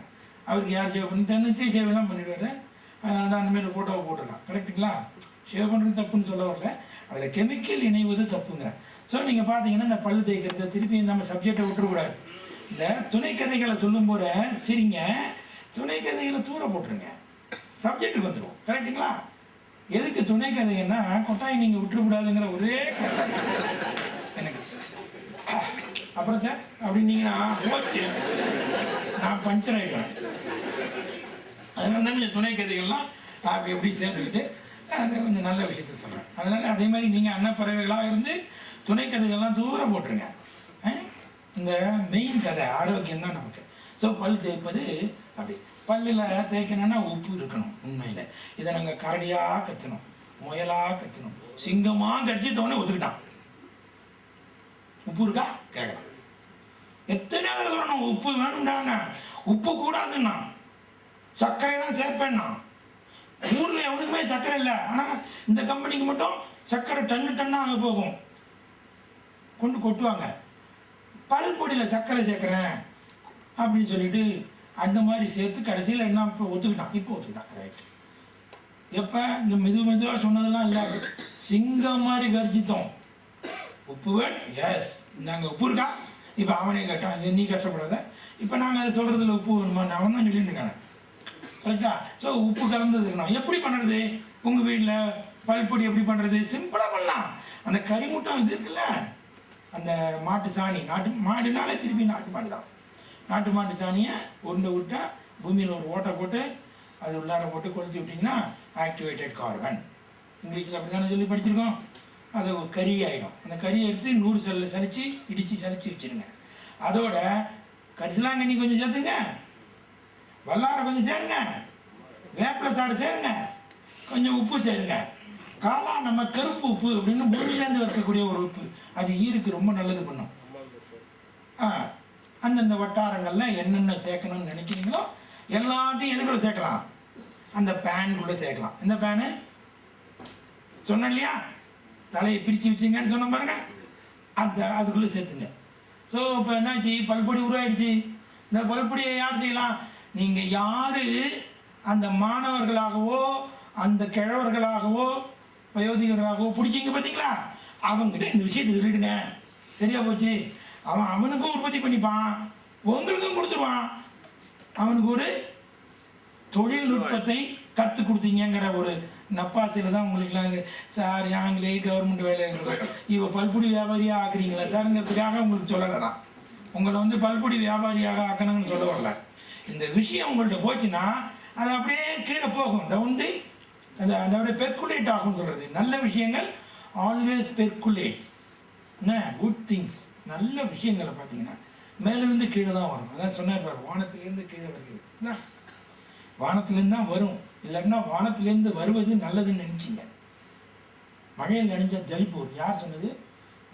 S1: அவருக்கு யார் ஷேவ் பண்ணி தன்னிச்சே ஷேவ் தான் பண்ணிடுவார். அதனால தான் அந்தமாரி ஃபோட்டோவை போட்டுடலாம். கரெக்டுங்களா? ஷேவ் பண்ணுறது தப்புன்னு சொல்ல வரல, அதில் கெமிக்கல் இணைவது தப்புங்க. ஸோ நீங்கள் பார்த்தீங்கன்னா இந்த பல்லு தேய்க்கிறத திருப்பி நம்ம சப்ஜெக்டை விட்டுறக்கூடாது. இந்த துணை கதைகளை சொல்லும் போது சரிங்க, துணை கதைகளை தூர போட்டுருங்க, சப்ஜெக்டுக்கு வந்துடும். கரெக்டுங்களா? எதுக்கு துணை கதைன்னா கொட்டாய் நீங்கள் விட்டுறக்கூடாதுங்கிற ஒரே எனக்கு. அப்புறம் சார் அப்படின்னீங்கன்னா போச்சு, நான் பஞ்சர் ஆகிடுவேன். அதனால தான் இந்த துணை கதைகள்லாம் அப்படி எப்படி சேர்த்துக்கிட்டு அது கொஞ்சம் நல்ல விஷயத்த சொல்கிறேன். அதனால் அதே மாதிரி நீங்கள் அன்னப்பறவைகளாக இருந்து துணை கதைகள்லாம் தூரம் போட்டுருங்க. இந்த மெயின் கதை ஆரோக்கியம் தான் நமக்கு. ஸோ பல் தேய்ப்பது அப்படி. பல்லில் தேய்க்கணும்னா உப்பு இருக்கணும். உண்மையில் இதை நாங்கள் கரடியாக கற்றணும், முயலாக கற்றணும், சிங்கமாக கட்சித்தோடனே ஒத்துக்கிட்டான். உப்பு இருக்கா கேட்கலாம். எத்தனை நேரம் சொல்லணும் உப்பு வேணும்டாங்க, உப்பு கூடாதுன்னா சர்க்கரை தான் சேர்ப்பேன்னா. ஊரில் எவனுக்குமே சர்க்கரை இல்லை, ஆனால் இந்த கம்பெனிக்கு மட்டும் சர்க்கரை டன்னாக போகும், கொண்டு கொட்டுவாங்க. பல் பொடியில் சர்க்கரை சேர்க்குறேன் அப்படின்னு சொல்லிட்டு அந்த மாதிரி சேர்த்து கடைசியில் என்ன இப்போ ஒத்துக்கிட்டான். இப்போ ஒத்துக்கிட்டான். ரைட். எப்போ இந்த மெதுவாக சொன்னதெல்லாம் இல்லை, சிங்கம் மாதிரி கர்ஜித்தோம். உப்பு வேணும், எஸ் நாங்கள் உப்பு இருக்கா. இப்போ அவனே கேட்டான், நீ கஷ்டப்படாத, இப்போ நாங்கள் அதை சொல்கிறதுல உப்பு வேணுமா, அவன் தான் சொல்லிட்டு இருக்கானே. கரெக்டா? ஸோ உப்பு கலந்தது இருக்கணும். எப்படி பண்ணுறது? உங்கள் வீட்டில் பல்பொடி எப்படி பண்ணுறது? சிம்பிளாக பண்ணலாம். அந்த கறிமுட்டம் இது இருக்குல்ல, அந்த மாட்டு சாணி, நாட்டு மாடுனாலே திருப்பி நாட்டு மாடு தான். நாட்டு மாட்டு சாணியை உருண்டை விட்டால் பூமியில் ஒரு ஓட்டை போட்டு அது உள்ளார போட்டு கொளுத்தி விட்டிங்கன்னா ஆக்டிவேட்டட் கார்பன், இங்கிலீஷில் அப்படி தானே சொல்லி படிச்சிருக்கோம். அது ஒரு கறி ஆகிடும். அந்த கறியை எடுத்து 100 செல்லில் சலித்து சலித்து வச்சுருங்க. அதோட கரிசலாங்கண்ணி கொஞ்சம் சேர்த்துங்க, வல்லாரை கொஞ்சம் சேருங்க, வேப்பிலை சாறு சேருங்க, கொஞ்சம் உப்பு சேருங்க. காலா நம்ம கருப்பு உப்பு அப்படின்னு பூமியிலேருந்து வரக்கூடிய ஒரு உப்பு, அது ஈருக்கு ரொம்ப நல்லது பண்ணும். அந்தந்த வட்டாரங்களில் என்னென்ன சேர்க்கணும்னு நினைக்கிறீங்களோ எல்லாத்தையும் எதுக்குள்ள சேர்க்கலாம்? அந்த பேனுக்குள்ளே சேர்க்கலாம். இந்த பேனு சொன்னேன் இல்லையா, தலையை பிரித்து வச்சுங்கன்னு சொன்ன பாருங்க, அதுக்குள்ளே சேர்த்துங்க. ஸோ இப்போ என்னாச்சு, பல்பொடி உருவாயிடுச்சு. இந்த பல்பொடியை யார் செய்யலாம்? நீங்கள் யார் அந்த மாணவர்களாகவோ அந்த கிழவர்களாகவோ வயோதிகர்களாகவோ பிடிச்சிங்க பார்த்தீங்களா, அவங்ககிட்ட இந்த விஷயத்தை சொல்லிடுங்க. சரியா போச்சு. அவனுக்கும் உற்பத்தி பண்ணிப்பான், உங்களுக்கும் கொடுத்துருவான். அவனுக்கு ஒரு தொழில்நுட்பத்தை கற்றுக் கொடுத்தீங்கிற ஒரு நப்பாசையில் தான் உங்களுக்குலாம் சார் நாங்களே கவர்மெண்ட் வேலையை இவ பல்பொடி வியாபாரியாக ஆக்குறீங்களா சாருங்கிறதுக்காக உங்களுக்கு சொல்லலாம். உங்களை பல்பொடி வியாபாரியாக ஆக்கணும்னு சொல்ல வரல. இந்த விஷயம் உங்கள்கிட்ட போச்சுன்னா அது அப்படியே கீழே போகும், டவுன்டி அதோட பெர்குலேட் ஆகும்னு சொல்கிறது. நல்ல விஷயங்கள் ஆல்வேஸ் பெர்குலேட்ஸ். என்ன குட் திங்ஸ், நல்ல விஷயங்களை பார்த்தீங்கன்னா மேலேருந்து கீழே தான் வரும். அதான் சொன்னார் பாரு, வானத்திலேருந்து கீழே வருகிறது. வானத்திலேருந்து தான் வரும், இல்லைன்னா வானத்திலேருந்து வருவது நல்லதுன்னு நினச்சிங்க. மழையில் நினைஞ்ச ஜலிப்பு வரும். யார் சொன்னது?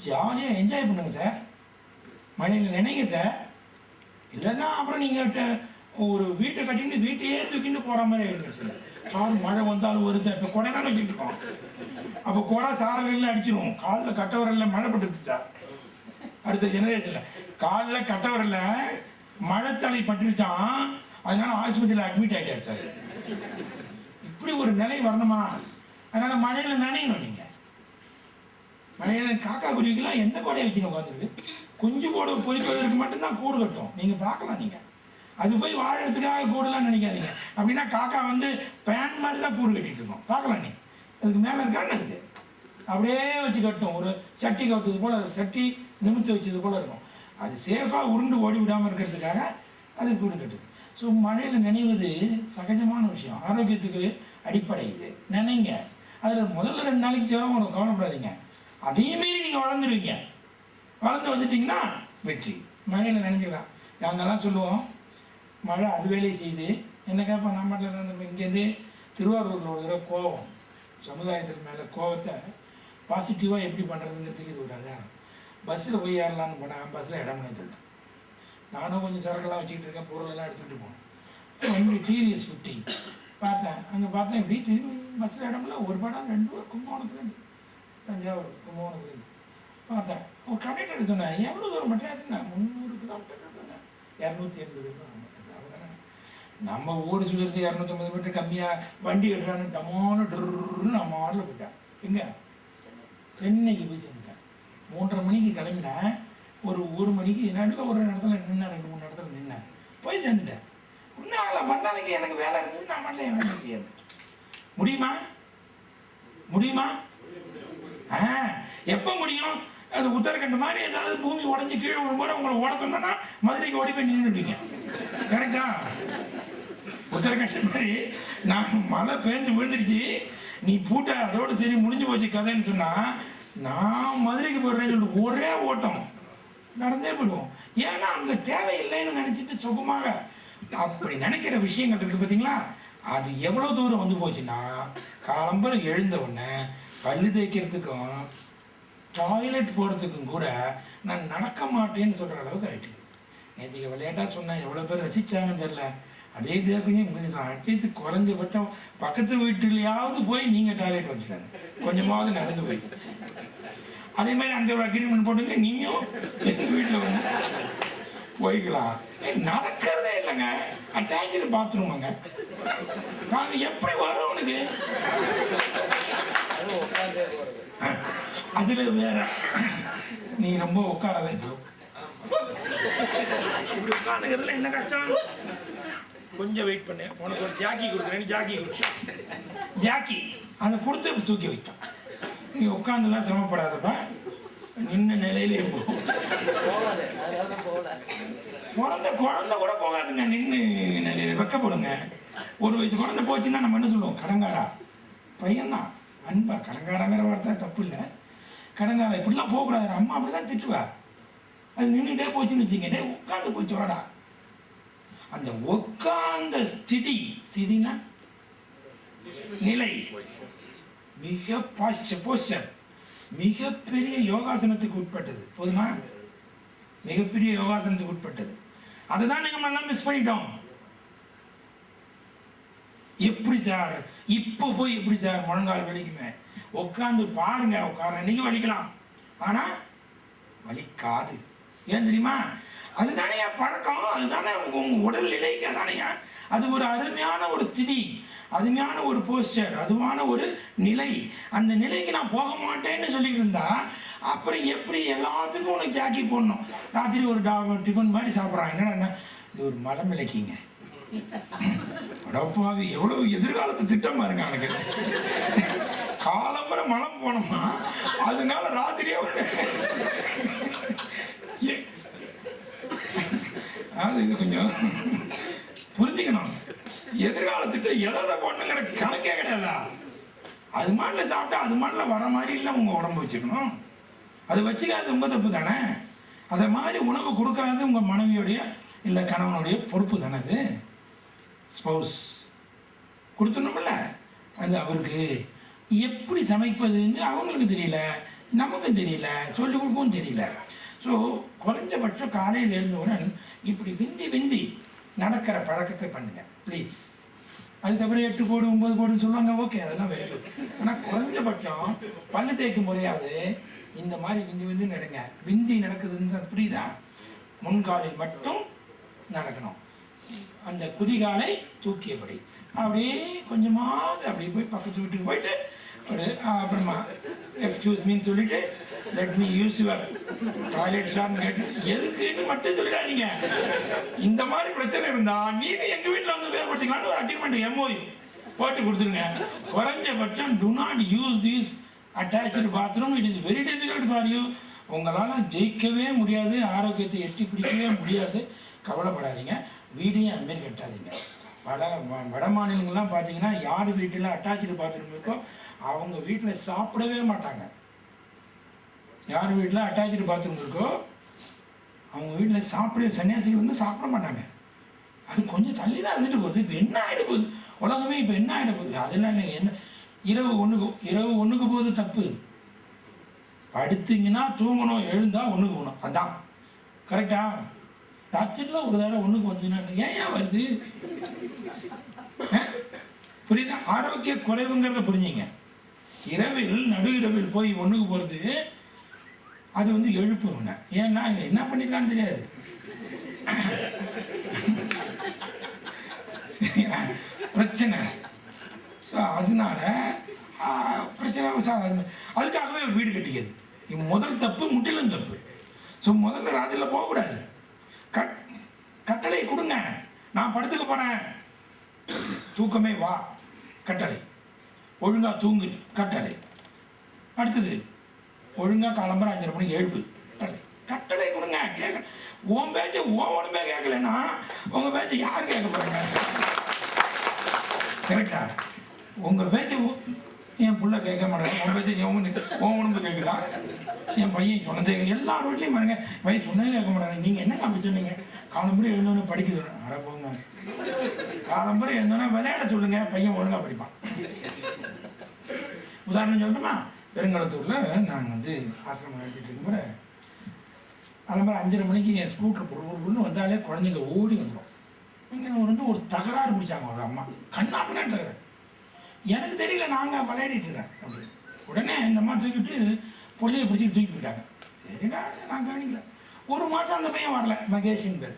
S1: ஜாலியாக என்ஜாய் பண்ணுங்க சார், மழையில் நினைங்க சார். இல்லைன்னா அப்புறம் நீங்கள் ஒரு வீட்டை கட்டிட்டு வீட்டையே தூக்கிட்டு போகிற மாதிரி ஆகிடுங்க சார். கால் மழை வந்தாலும் வருது. இப்போ கொடை தான் வச்சுட்டு இருக்கோம், அப்போ கொடை சாரலில் அடிச்சிடுவோம். காலில் கட்டவரில் மழை பட்டுருச்சு சார். அடுத்த ஜெனரேஷனில் காலில் கட்டவரில் மழைத்தலை பட்டுருச்சான், அதனால ஆஸ்பத்திரியில் அட்மிட் ஆகிட்டார் சார். இப்படி ஒரு நிலை வரணுமா? அதனால் மழையில் நினைக்கணும். நீங்கள் மழையில் காக்கா குருவிக்கெல்லாம் எந்த கொடையை வச்சுன்னு உட்காந்துருக்கு? குஞ்சு போட பொறிப்பதற்கு மட்டும்தான் கூடு கட்டும். நீங்கள் பார்க்கலாம். நீங்கள் அது போய் வாழறதுக்காக கூடலாம் நினைக்காதீங்க. அப்படின்னா காக்கா பேன் மாதிரி தான் கூடு கட்டிகிட்டு இருக்கோம். பார்க்கலாம். நீ அதுக்கு மேலே இருக்கான்னு அதுக்கு அப்படியே வச்சு கட்டும். ஒரு சட்டி கட்டுறது போல், சட்டி நிமித்து வச்சது போல் இருக்கும். அது சேஃபாக உருண்டு ஓடி விடாமல் இருக்கிறதுக்காக அது கூடு கட்டுது. ஸோ மழையில் நினைவது சகஜமான விஷயம், ஆரோக்கியத்துக்கு அடிப்படை. இது நினைங்க. அதில் முதல்ல 2 நாளைக்கு ஜுரம் வரும், கவலைப்படாதீங்க. அதையும் மீறி நீங்கள் வளர்ந்துருவீங்க. வளர்ந்து வந்துட்டிங்கன்னா வெற்றி. மழையில் நினைஞ்சிக்கலாம். நாங்கள்லாம் சொல்லுவோம், மழை அது வேலையை செய்யுது. என்ன கேட்போம், நம்ம இங்கேருந்து திருவாரூரில் ஒரு தடவை கோவம், சமுதாயத்துக்கு மேலே கோவத்தை பாசிட்டிவாக எப்படி பண்ணுறதுங்கிறதுக்கு இது ஒரு அதான். பஸ்ஸில் போய் ஏறலான்னு போனால் பஸ்ஸில் இடம்னு சொல்லிட்டேன். நானும் கொஞ்சம் சரக்கெல்லாம் வச்சுக்கிட்டு இருக்கேன், பொருளெல்லாம் எடுத்துகிட்டு போனேன். வந்து டிவிஎஸ் 50 பார்த்தேன். அங்கே பார்த்தேன் இப்படி திரும்பி பஸ்ஸில் இடம்ல ஒரு படம் 2 பேர் கும்பகோணத்துலேருந்து தஞ்சாவூர் கும்பகோணத்துலேருந்து பார்த்தேன். ஒரு கண்டக்டர் சொன்னேன், எவ்வளோ தூரம் மெட்ராஸ்னா 300 கிலோமீட்டர் இருக்குங்க. 280 கிலோமீட்டர் அவ்வளோதானே. நம்ம ஊர் சொல்லியிருந்து 250 மீட்டர் கம்மியாக வண்டி எடுறான்னு டமான ட்ருன்னு நம்ம ஆடில் போயிட்டேன். எங்கே சென்னைக்கு போய் சேர்ந்துட்டேன். 3:30 மணிக்கு கிளம்பினேன். ஒரு மணிக்கு நடுவில் ஒரு இடத்துல நின்னேன், 2-3 இடத்துல நின்னேன், போய் சேர்ந்துட்டேன். இன்னும் ஆகலை. மறுநாளைக்கு எனக்கு வேலை இருந்தது, நான் மறுநாள் என் வேலைக்கு சேர்ந்துட்டேன். முடியுமா? முடியுமா? எப்போ முடியும்? அது உத்தரகண்ட் மாதிரி ஏதாவது பூமி உடஞ்சி கீழே விழும்போது உங்களை ஓட சொன்னா மதுரைக்கு ஓடி போய் நின்றுடுவீங்க. கரெக்டா? உத்தரகண்ட் மாதிரி நான் மழை பெய்ந்து விழுந்துருச்சு, நீ பூட்ட அதோடு சரி முடிஞ்சு போச்சு கதைன்னு சொன்னா நான் மதுரைக்கு போயிடுறேன்னு சொல்லிட்டு ஒரே ஓட்டம் நடந்தே போயிடுவோம். ஏன்னா அந்த தேவையில்லைன்னு நினைச்சிட்டு சுகமாக அப்படி நினைக்கிற விஷயங்கள் இருக்கு பார்த்தீங்களா? அது எவ்வளோ தூரம் வந்து போச்சுன்னா, காலம்பரம் எழுந்த உடனே பல்லு தேய்க்கிறதுக்கும் டாய்லெட் போகிறதுக்கும் கூட நான் நடக்க மாட்டேன்னு சொல்கிற அளவுக்கு ஆகிட்டு. நேற்றுக்கு விளையாட்டாக சொன்னேன், எவ்வளோ பேர் ரசித்தாங்கன்னு தெரியல. அதே தேவையும் முடிஞ்சு அட்லீஸ்ட் குறைஞ்சபட்சம் பக்கத்து வீட்டுலையாவது போய் நீங்கள் டாய்லெட் வச்சுட்டாங்க, கொஞ்சமாவது நடந்து போய். அதே மாதிரி அங்கே ஒரு அக்ரிமெண்ட் போட்டுங்க, நீங்களும் எங்கள் வீட்டில் வந்து போய்க்கலாம். நடக்கிறதே இல்லைங்க, அட்டாச்சு பாத்ரூமாங்க. நான் எப்படி வரும் உனக்கு? அதுல வேற நீ ரொம்ப உட்காராத. இப்படி உட்காந்துக்கிறதுல என்ன கஷ்டம்? கொஞ்சம் வெயிட் பண்ணு, உனக்கு ஒரு ஜாக்கி கொடுக்குறேன்னு ஜாக்கி அதை கொடுத்து தூக்கி வைத்தான். நீ உட்காந்துலாம் சிரமப்படாதப்பா, நின்ன நிலையிலே போகும். குழந்தை கூட போகாதுங்க, நின்று நிலையில வைக்கப்படுங்க. 1 வயசு குழந்தை போச்சுன்னா நம்ம என்ன சொல்லுவோம்? கடங்காரா பையன்தான், அன்பா. கடங்காராங்கிற வார்த்தை தப்பு இல்லை, கடங்காரா இப்படிலாம் போகக்கூடாது. அம்மா அப்படிதான் திட்டுவா. அது நின்றுட்டே போச்சுன்னு வச்சுங்க, உட்காந்து போய் சொல்லடா. அந்த உட்கார்ந்த ஸ்திதினா நிலை மிக போஸ்டர் மிகப்பெரிய யோகாசனத்துக்கு உட்பட்டது. போதுமா? மிகப்பெரிய யோகாசனத்துக்கு உட்பட்டது. அதுதான் நம்ம எல்லாம் மிஸ் பண்ணிட்டோம். எப்படி சார் இப்போ போய் எப்படி சார் முழங்கால் வலிக்குமே? உட்காந்து பாருங்க, உட்கார நீங்க வலிக்கலாம், ஆனா வலிக்காது. ஏன் தெரியுமா? அதுதானே பழக்கம், அதுதானே உங்க உடல் நிலைக்கு. அதானே அது ஒரு அருமையான ஒரு ஸ்திதி, அருமையான ஒரு போஸ்டர், அதுவான ஒரு நிலை. அந்த நிலைக்கு நான் போக மாட்டேன்னு சொல்லிட்டு இருந்தா அப்புறம் எப்படி எல்லாத்துக்கும் உனக்கு ஜாக்கி போடணும்? ராத்திரி ஒரு டிஃபன் மாதிரி சாப்பிட்றான். என்னன்னா இது ஒரு மலம் விளக்கிங்க. அடப்பாவி, எவ்வளவு எதிர்காலத்து திட்டம் பாருங்க எனக்கு. காலம்பரை மலம் போனோமா, அதனால ராத்திரியே அது இது கொஞ்சம் புரிஞ்சுக்கணும். எதிர்காலத்துக்கு எதை போடணுங்கிற கணக்கே கிடையாதா? அது மாதிரில சாப்பிட்டா அது மாதிரில வர மாதிரி இல்லை உங்க உடம்பு வச்சுக்கணும். அது வச்சுக்காது உங்க தப்பு தானே. அதை மாதிரி உணவு கொடுக்காது உங்க மனைவியோடைய இல்லை கணவனுடைய பொறுப்பு தானே. அது ஸ்பௌஸ் கொடுத்துடணும்ல. அது அவருக்கு எப்படி சமைப்பதுன்னு அவங்களுக்கு தெரியல, நமக்கும் தெரியல, சொல்லிக் கொடுக்கவும் தெரியல. ஸோ குறைஞ்சபட்சம் காலையில் எழுந்தவுடன் இப்படி விந்தி நடக்கிற பழக்கத்தை பண்ணுங்க ப்ளீஸ். அதுக்கப்புறம் 8 போடு 9 போடுன்னு சொல்லுவாங்க, ஓகே, அதெல்லாம் வேறு. ஆனால் குறைஞ்சபட்சம் பல்லு தேய்க்கும் முறையாவது இந்த மாதிரி விந்தி நடங்க. விந்தி நடக்குதுன்னு புரியுதா? முன்காலில் மட்டும் நடக்கணும், அந்த குதிகாலை தூக்கியபடி அப்படியே கொஞ்சமாவது அப்படியே போய் பக்கத்து வீட்டுக்கு போயிட்டு ஒரு அப்புறமா எக்ஸ்கியூஸ் மீன்னு சொல்லிட்டு let me use your toilet சார்னு கேட்டு எதுக்குன்னு மட்டும் சொல்லிடாதீங்க. இந்த மாதிரி பிரச்சனை இருந்தா நீங்க எங்க வீட்டில் வந்து வேறுபடுத்திக்கலான்னு ஒரு அக்ரிமெண்ட் MOU போட்டு கொடுத்துருங்க. குறைஞ்சபட்சம் do not use this attach bathroom, it is very difficult for you. உங்களால் ஜெயிக்கவே முடியாது, ஆரோக்கியத்தை எட்டி பிடிக்கவே முடியாது. கவலைப்படாதீங்க. வீடையும் அதுமாரி கட்டாதீங்க. வட மாநிலங்கள்லாம் பார்த்தீங்கன்னா யார் வீட்டில் அட்டாச்சு பாத்ரூம் இருக்கோ அவங்க வீட்டில் சாப்பிடவே மாட்டாங்க. யார் வீட்டில் அட்டாச்சு பாத்ரூம் இருக்கோ அவங்க வீட்டில் சன்னியாசிகள் வந்து சாப்பிட மாட்டாங்க. அது கொஞ்சம் தள்ளி தான் இருந்துட்டு போகுது. இப்போ என்ன ஆகிட போகுது உலகமே? இப்போ என்ன ஆகிட போகுது? அதெல்லாம் இல்லை. என்ன இரவு ஒன்றுக்கு போகுது தப்பு. படுத்தீங்கன்னா தூங்கணும், எழுந்தா ஒன்றுக்கு போகணும், அதான் கரெக்டா? ராத்திரியில் ஒரு தடவை ஒன்றுக்கு வந்துன்னா ஏன் வருது? புரியுதா? ஆரோக்கிய குறைவுங்கிறத புரிஞ்சுங்க. இரவில் நடு இரவில் போய் ஒன்றுக்கு போகிறது அது வந்து எழுப்புங்க. ஏன்னா என்ன பண்ணிக்கலான்னு தெரியாது. பிரச்சனை. ஸோ அதனால பிரச்சனை சார். அதுக்காகவே ஒரு வீடு கட்டிக்கிறது முதல் தப்பு, முற்றிலும் தப்பு. ஸோ முதல்ல ராத்திரியில் போகக்கூடாது. கட்டளை கொடுங்க. நான் படுத்துக்க போறேன், தூக்கமே வா கட்டளை. ஒழுங்கா தூங்கு கட்டளை. அடுத்தது ஒழுங்கா காலம்பரம் 5:30 மணிக்கு எழுப்பு கட்டளை. கட்டளை கொடுங்க. கேட்க உன் பேச்சு உடம்பே கேட்கலன்னா உங்க பேச்சு யார் கேட்க போறாங்க? கரெக்டா? உங்க பேச்சு என் புள்ள கேட்க மாட்டேங்க, உன் பேச்சு உன் உடம்பு கேட்குதா? என் பையன் சொன்னது எல்லா வீட்லையும் பாருங்க, பையன் சொன்னதே கேட்க மாட்டாங்க. நீங்க என்னங்க அப்படி சொன்னீங்க? காலம்பரம் எழுந்தோன்னு படிக்க சொல்லணும். அட போங்க. காலம்பரம் எழுந்தோன்னா விளையாட சொல்லுங்க, பையன் ஒழுங்கா படிப்பான். உதாரணம் சொல்லணுமா? பெருங்கலத்தூரில் நாங்கள் வந்து ஆசிரமம் நடத்திட்டு இருக்கும்போது காலம்பரம் 5:30 மணிக்கு என் ஸ்கூட்டர் பொருள்னு வந்தாலே குழந்தைங்க ஓடி வந்துடும். இங்கே வந்து ஒரு தகராறு பிடிச்சாங்க ஒரு அம்மா, கண்ணாப்பினா தகராறு. எனக்கு தெரியல, நாங்கள் விளையாடிட்டு இருக்கேன் அப்படி. உடனே இந்த அம்மா தூக்கிட்டு பொருளையை பிடிச்சி தூக்கி போயிட்டாங்க. சரிடா, நான் கவனிக்கல. ஒரு மாதம் அந்த பையன் வரல, மகேஷின் பேர்.